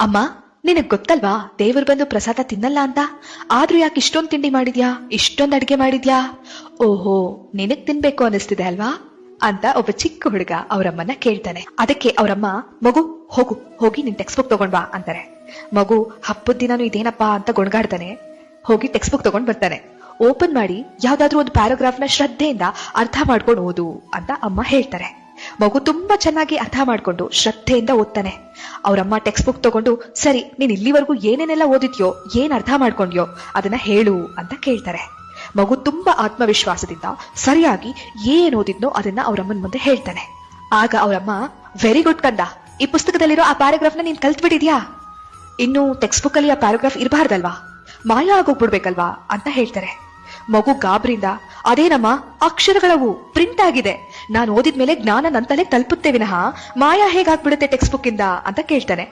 ಅಮ್ಮ, ನಿನಗ್ ಗೊತ್ತಲ್ವಾ ದೇವ್ರು ಬಂದು ಪ್ರಸಾದ ತಿನ್ನಲ್ಲ ಅಂತ? ಆದ್ರೂ ಯಾಕೆ ಇಷ್ಟೊಂದ್ ತಿಂಡಿ ಮಾಡಿದ್ಯಾ, ಇಷ್ಟೊಂದ್ ಅಡ್ಗೆ ಮಾಡಿದ್ಯಾ? ಓಹೋ, ನಿನಗ್ ತಿನ್ಬೇಕು ಅನಿಸ್ತಿದೆ ಅಲ್ವಾ ಅಂತ ಒಬ್ಬ ಚಿಕ್ಕ ಹುಡುಗ ಅವರಮ್ಮನ ಕೇಳ್ತಾನೆ. ಅದಕ್ಕೆ ಅವರಮ್ಮ, ಮಗು ಹೋಗು, ಹೋಗಿ ನಿನ್ ಟೆಕ್ಸ್ಟ್ ಬುಕ್ ತಗೊಂಡ್ ಬಾ ಅಂತಾರೆ. ಮಗು ಹಬ್ಬದ ದಿನಾನು ಇದೇನಪ್ಪಾ ಅಂತ ಗೊಣಗಾಡ್ತಾನೆ. ಹೋಗಿ ಟೆಕ್ಸ್ಟ್ ಬುಕ್ ತಗೊಂಡ್ ಬರ್ತಾನೆ. ಓಪನ್ ಮಾಡಿ ಯಾವ್ದಾದ್ರು ಒಂದು ಪ್ಯಾರಾಗ್ರಾಫ್ ನ ಶ್ರದ್ಧೆಯಿಂದ ಅರ್ಥ ಮಾಡ್ಕೊಂಡು ಓದು ಅಂತ ಅಮ್ಮ ಹೇಳ್ತಾರೆ. ಮಗು ತುಂಬಾ ಚೆನ್ನಾಗಿ ಅರ್ಥ ಮಾಡ್ಕೊಂಡು ಶ್ರದ್ಧೆಯಿಂದ ಓದ್ತಾನೆ. ಅವರಮ್ಮ ಟೆಕ್ಸ್ಟ್ ಬುಕ್ ತಗೊಂಡು, ಸರಿ ನೀನ್ ಇಲ್ಲಿವರೆಗೂ ಏನೇನೆಲ್ಲ ಓದಿದ್ಯೋ, ಏನ್ ಅರ್ಥ ಮಾಡ್ಕೊಂಡ್ಯೋ ಅದನ್ನ ಹೇಳು ಅಂತ ಕೇಳ್ತಾರೆ. ಮಗು ತುಂಬಾ ಆತ್ಮವಿಶ್ವಾಸದಿಂದ ಸರಿಯಾಗಿ ಏನ್ ಓದಿದ್ನೋ ಅದನ್ನ ಅವರಮ್ಮನ ಮುಂದೆ ಹೇಳ್ತಾನೆ. ಆಗ ಅವರಮ್ಮ, ವೆರಿ ಗುಡ್ ಕಂದ, ಈ ಪುಸ್ತಕದಲ್ಲಿರೋ ಆ ಪ್ಯಾರಾಗ್ರಾಫ್ ನ ನೀನ್ ಕಲ್ತ್ಬಿಟ್ಟಿದ್ಯಾ, ಇನ್ನು ಟೆಕ್ಸ್ಟ್ ಬುಕ್ ಅಲ್ಲಿ ಆ ಪ್ಯಾರಾಗ್ರಾಫ್ ಇರಬಾರ್ದಲ್ವಾ, ಮಾಯ ಆಗೋಗ್ಬಿಡ್ಬೇಕಲ್ವಾ ಅಂತ ಹೇಳ್ತಾರೆ. ಮಗು ಗಾಬರಿಯಿಂದ, ಅದೇನಮ್ಮ, ಅಕ್ಷರಗಳವು ಪ್ರಿಂಟ್ ಆಗಿದೆ, ನಾನು ಓದಿದ್ಮೇಲೆ ಜ್ಞಾನ ನನ್ ತಲೆ ತಲುಪುತ್ತೆ ವಿನಃ ಮಾಯ ಹೇಗಾಗ್ಬಿಡುತ್ತೆ ಟೆಕ್ಸ್ಟ್ ಬುಕ್ ಇಂದ ಅಂತ ಕೇಳ್ತಾನೆ.